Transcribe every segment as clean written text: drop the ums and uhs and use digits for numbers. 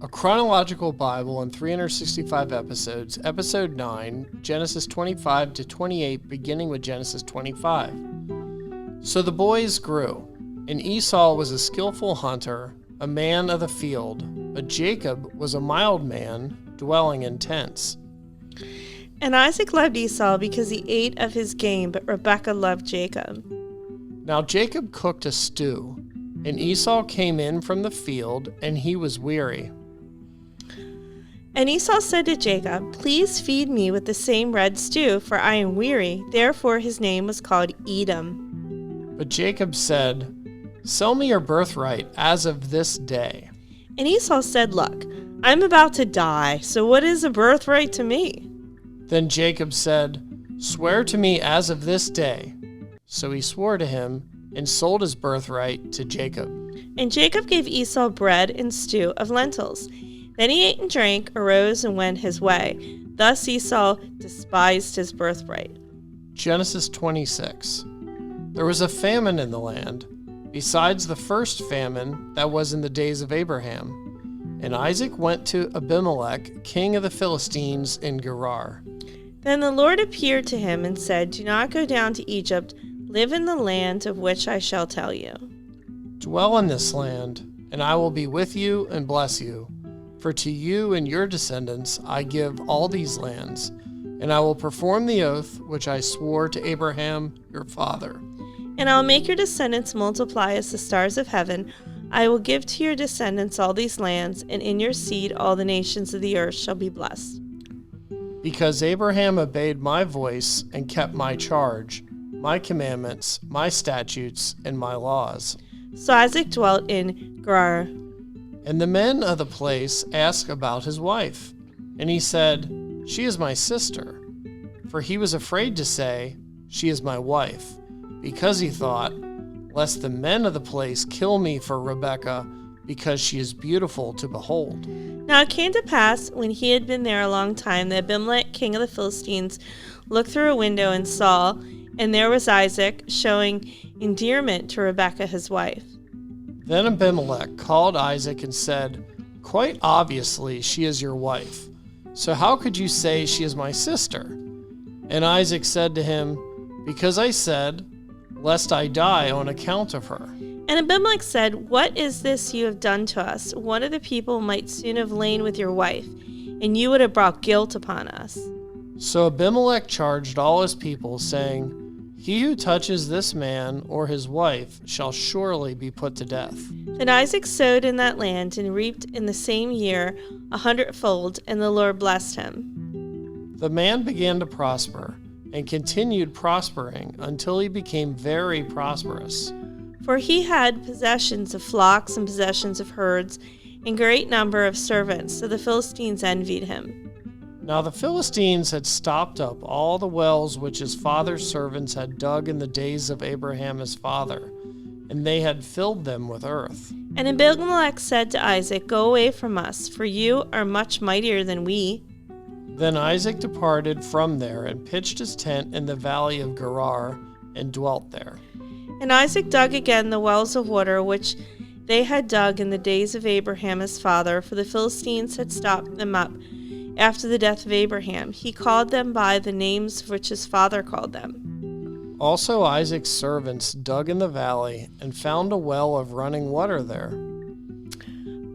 A chronological Bible in 365 episodes, Episode 9, Genesis 25 to 28, beginning with Genesis 25. So the boys grew, and Esau was a skillful hunter, a man of the field, but Jacob was a mild man, dwelling in tents. And Isaac loved Esau because he ate of his game, but Rebekah loved Jacob. Now Jacob cooked a stew, and Esau came in from the field, and he was weary. And Esau said to Jacob, "Please feed me with the same red stew, for I am weary." Therefore his name was called Edom. But Jacob said, "Sell me your birthright as of this day." And Esau said, "Look, I'm about to die, so what is a birthright to me?" Then Jacob said, "Swear to me as of this day." So he swore to him and sold his birthright to Jacob. And Jacob gave Esau bread and stew of lentils. Then he ate and drank, arose, and went his way. Thus Esau despised his birthright. Genesis 26. There was a famine in the land, besides the first famine that was in the days of Abraham. And Isaac went to Abimelech, king of the Philistines, in Gerar. Then the Lord appeared to him and said, "Do not go down to Egypt. Live in the land of which I shall tell you." Dwell in this land, and I will be with you and bless you. For to you and your descendants I give all these lands, and I will perform the oath which I swore to Abraham your father. And I will make your descendants multiply as the stars of heaven. I will give to your descendants all these lands, and in your seed all the nations of the earth shall be blessed. Because Abraham obeyed my voice and kept my charge, my commandments, my statutes, and my laws. So Isaac dwelt in Gerar. And the men of the place asked about his wife. And he said, "She is my sister." For he was afraid to say, "She is my wife," because he thought, lest the men of the place kill me for Rebekah, because she is beautiful to behold. Now it came to pass, when he had been there a long time, that Abimelech, king of the Philistines, looked through a window and saw, and there was Isaac, showing endearment to Rebekah his wife. Then Abimelech called Isaac and said, "Quite obviously she is your wife. So how could you say she is my sister?" And Isaac said to him, "Because I said, lest I die on account of her." And Abimelech said, "What is this you have done to us? One of the people might soon have lain with your wife, and you would have brought guilt upon us." So Abimelech charged all his people, saying, "He who touches this man or his wife shall surely be put to death." Then Isaac sowed in that land and reaped in the same year 100-fold, and the Lord blessed him. The man began to prosper and continued prospering until he became very prosperous. For he had possessions of flocks and possessions of herds and great number of servants, so the Philistines envied him. Now the Philistines had stopped up all the wells which his father's servants had dug in the days of Abraham his father, and they had filled them with earth. And Abimelech said to Isaac, "Go away from us, for you are much mightier than we." Then Isaac departed from there and pitched his tent in the valley of Gerar and dwelt there. And Isaac dug again the wells of water which they had dug in the days of Abraham his father, for the Philistines had stopped them up after the death of Abraham. He called them by the names which his father called them. Also Isaac's servants dug in the valley and found a well of running water there.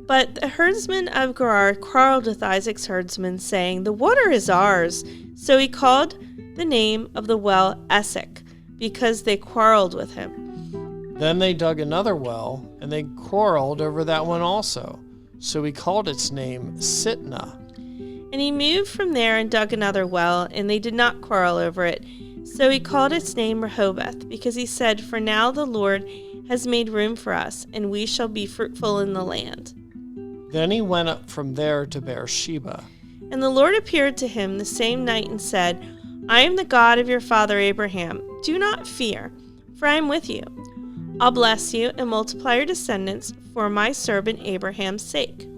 But the herdsmen of Gerar quarreled with Isaac's herdsmen, saying, "The water is ours." So he called the name of the well Esek, because they quarreled with him. Then they dug another well, and they quarreled over that one also. So he called its name Sitnah. And he moved from there and dug another well, and they did not quarrel over it. So he called its name Rehoboth, because he said, "For now the Lord has made room for us, and we shall be fruitful in the land." Then he went up from there to Beersheba. And the Lord appeared to him the same night and said, "I am the God of your father Abraham. Do not fear, for I am with you. I'll bless you and multiply your descendants for my servant Abraham's sake."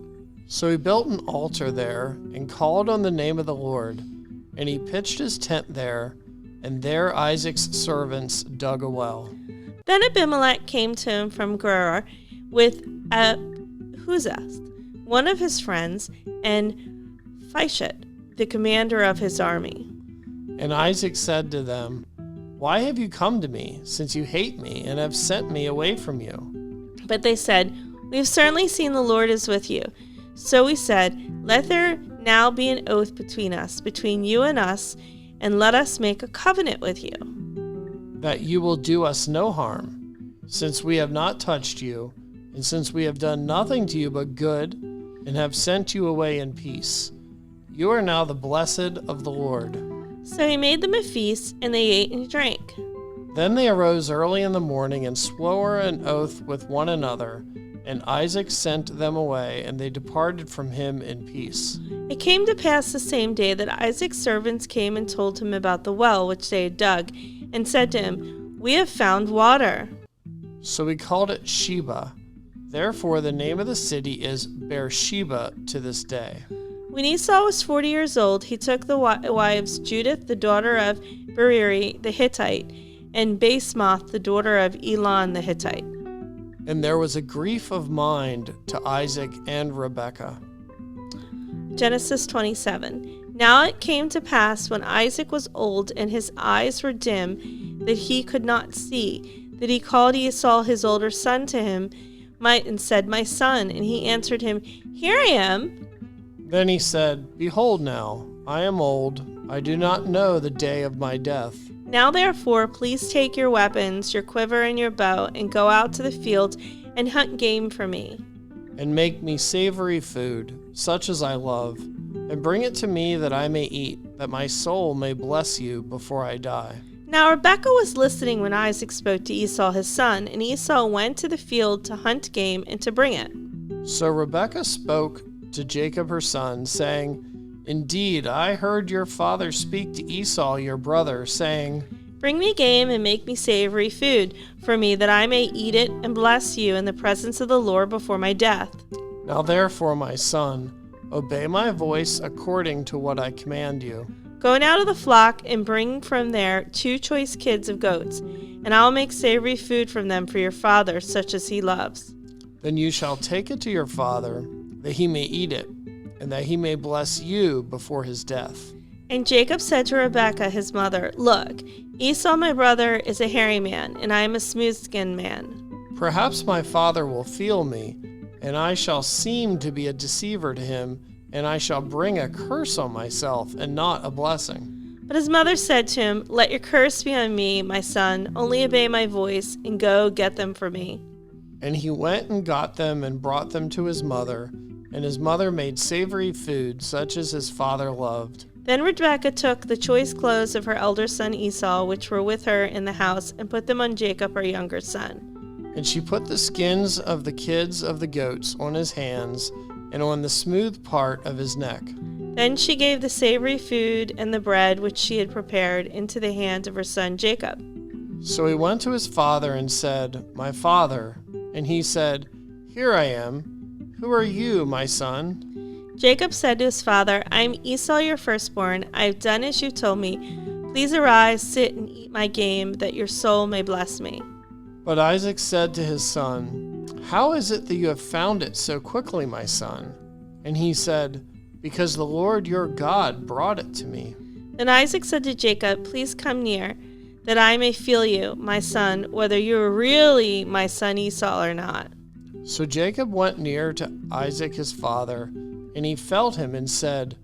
So he built an altar there and called on the name of the Lord, and he pitched his tent there, and there Isaac's servants dug a well. Then Abimelech came to him from Gerar with Ahuzzath, one of his friends, and Phishet, the commander of his army. And Isaac said to them, "Why have you come to me, since you hate me and have sent me away from you?" But they said, "We have certainly seen the Lord is with you." So we said, "Let there now be an oath between us, between you and us, and let us make a covenant with you, that you will do us no harm, since we have not touched you, and since we have done nothing to you but good, and have sent you away in peace. You are now the blessed of the Lord." So he made them a feast, and they ate and drank. Then they arose early in the morning and swore an oath with one another, and Isaac sent them away, and they departed from him in peace. It came to pass the same day that Isaac's servants came and told him about the well which they had dug, and said to him, "We have found water." So he called it Sheba. Therefore the name of the city is Beersheba to this day. When Esau was 40 years old, he took the wives Judith, the daughter of Beeri the Hittite, and Basemath, the daughter of Elon the Hittite. And there was a grief of mind to Isaac and Rebekah. Genesis 27. Now it came to pass when Isaac was old and his eyes were dim, that he could not see, that he called Esau his older son to him, and said, "My son." And he answered him, "Here I am." Then he said, "Behold now, I am old, I do not know the day of my death. Now therefore, please take your weapons, your quiver and your bow, and go out to the field and hunt game for me. And make me savory food, such as I love, and bring it to me that I may eat, that my soul may bless you before I die." Now Rebekah was listening when Isaac spoke to Esau his son, and Esau went to the field to hunt game and to bring it. So Rebekah spoke to Jacob her son, saying, "Indeed, I heard your father speak to Esau your brother, saying, Bring me game and make me savory food for me, that I may eat it and bless you in the presence of the Lord before my death. Now therefore, my son, obey my voice according to what I command you. Go now to the flock and bring from there 2 choice kids of goats, and I will make savory food from them for your father, such as he loves. Then you shall take it to your father, that he may eat it, and that he may bless you before his death." And Jacob said to Rebekah his mother, "Look, Esau my brother is a hairy man, and I am a smooth-skinned man. Perhaps my father will feel me, and I shall seem to be a deceiver to him, and I shall bring a curse on myself and not a blessing." But his mother said to him, "Let your curse be on me, my son. Only obey my voice, and go get them for me." And he went and got them and brought them to his mother, and his mother made savory food, such as his father loved. Then Rebekah took the choice clothes of her elder son Esau, which were with her in the house, and put them on Jacob her younger son. And she put the skins of the kids of the goats on his hands, and on the smooth part of his neck. Then she gave the savory food and the bread which she had prepared into the hand of her son Jacob. So he went to his father and said, "My father." And he said, "Here I am. Who are you, my son?" Jacob said to his father, "I am Esau your firstborn. I have done as you told me. Please arise, sit, and eat my game, that your soul may bless me." But Isaac said to his son, "How is it that you have found it so quickly, my son?" And he said, "Because the Lord your God brought it to me." Then Isaac said to Jacob, "Please come near, that I may feel you, my son, whether you are really my son Esau or not." So Jacob went near to Isaac his father, and he felt him and said,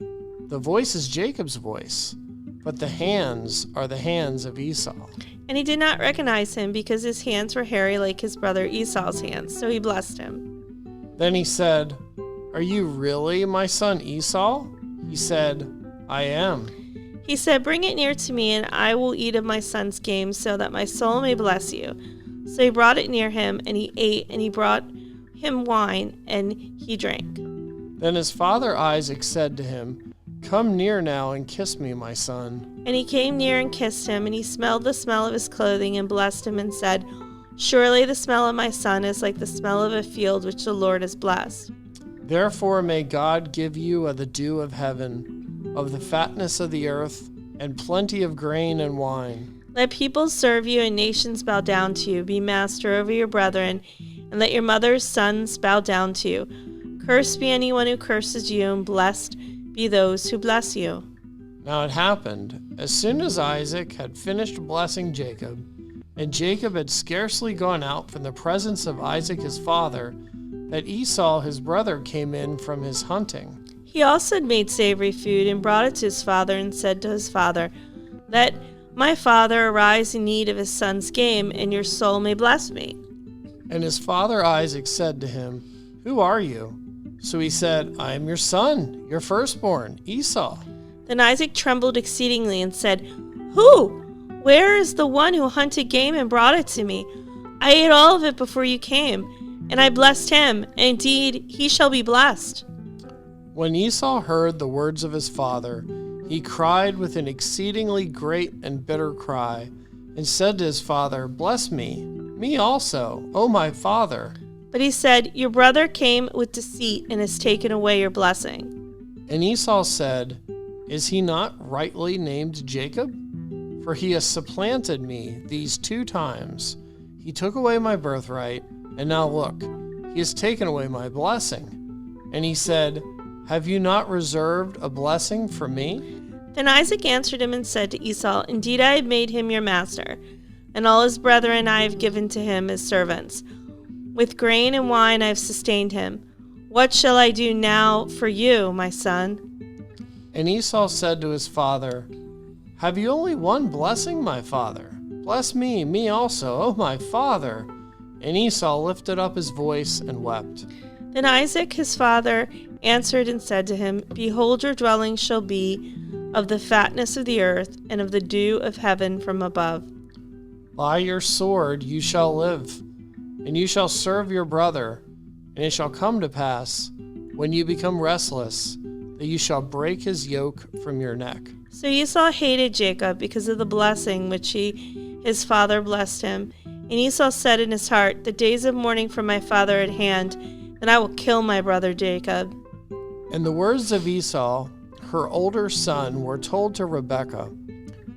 "The voice is Jacob's voice, but the hands are the hands of Esau." And he did not recognize him, because his hands were hairy like his brother Esau's hands, so he blessed him. Then he said, "Are you really my son Esau?" He said, "I am." He said, "Bring it near to me, and I will eat of my son's game, so that my soul may bless you." So he brought it near him, and he ate, and he brought him wine, and he drank. Then his father Isaac said to him, "Come near now and kiss me, my son." And he came near and kissed him, and he smelled the smell of his clothing, and blessed him, and said, "Surely the smell of my son is like the smell of a field which the Lord has blessed." Therefore may God give you of the dew of heaven, of the fatness of the earth, and plenty of grain and wine. Let peoples serve you, and nations bow down to you. Be master over your brethren, and let your mother's sons bow down to you. Cursed be anyone who curses you, and blessed be those who bless you. Now it happened, as soon as Isaac had finished blessing Jacob, and Jacob had scarcely gone out from the presence of Isaac his father, that Esau his brother came in from his hunting. He also had made savory food and brought it to his father and said to his father, "Let my father arise in need of his son's game, and your soul may bless me." And his father Isaac said to him, "Who are you?" So he said, "I am your son, your firstborn, Esau." Then Isaac trembled exceedingly and said, "Who? Where is the one who hunted game and brought it to me? I ate all of it before you came, and I blessed him, and indeed he shall be blessed." When Esau heard the words of his father, he cried with an exceedingly great and bitter cry, and said to his father, "Bless me also, O my father." But he said, "Your brother came with deceit and has taken away your blessing." And Esau said, "Is he not rightly named Jacob? For he has supplanted me these 2 times. He took away my birthright, and now look, he has taken away my blessing." And he said, "Have you not reserved a blessing for me?" Then Isaac answered him and said to Esau, "Indeed I have made him your master, and all his brethren I have given to him as servants. With grain and wine I have sustained him. What shall I do now for you, my son?" And Esau said to his father, "Have you only one blessing, my father? Bless me also, O my father." And Esau lifted up his voice and wept. Then Isaac his father answered and said to him, "Behold, your dwelling shall be of the fatness of the earth and of the dew of heaven from above. By your sword you shall live, and you shall serve your brother. And it shall come to pass, when you become restless, that you shall break his yoke from your neck." So Esau hated Jacob because of the blessing which his father blessed him. And Esau said in his heart, "The days of mourning for my father are at hand, then I will kill my brother Jacob." And the words of Esau, her older son, were told to Rebekah.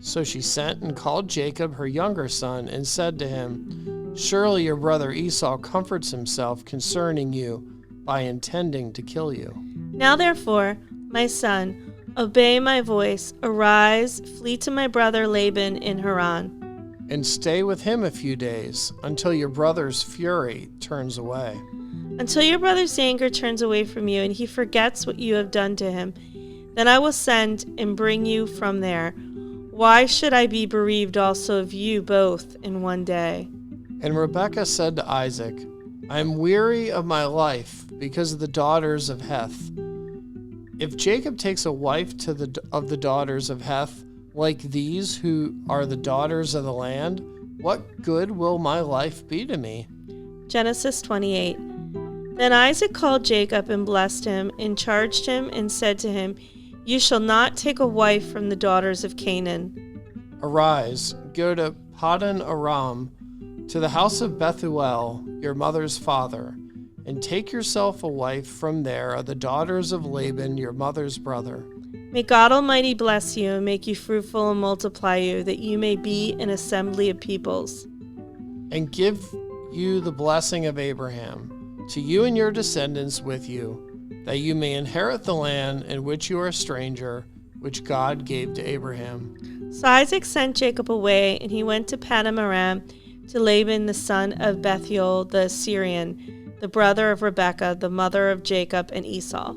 So she sent and called Jacob her younger son, and said to him, "Surely your brother Esau comforts himself concerning you by intending to kill you. Now therefore, my son, obey my voice. Arise, flee to my brother Laban in Haran. And stay with him a few days, until your brother's fury turns away." Until your brother's anger turns away from you, and he forgets what you have done to him. Then I will send and bring you from there. Why should I be bereaved also of you both in one day? And Rebekah said to Isaac, "I am weary of my life because of the daughters of Heth. If Jacob takes a wife of the daughters of Heth, like these who are the daughters of the land, what good will my life be to me?" Genesis 28. Then Isaac called Jacob and blessed him, and charged him and said to him, "You shall not take a wife from the daughters of Canaan." "Arise, go to Paddan Aram, to the house of Bethuel, your mother's father, and take yourself a wife from there of the daughters of Laban, your mother's brother." May God Almighty bless you and make you fruitful and multiply you, that you may be an assembly of peoples. "And give you the blessing of Abraham, to you and your descendants with you, that you may inherit the land in which you are a stranger, which God gave to Abraham." So Isaac sent Jacob away, and he went to Paddan Aram to Laban the son of Bethuel the Syrian, the brother of Rebekah, the mother of Jacob and Esau.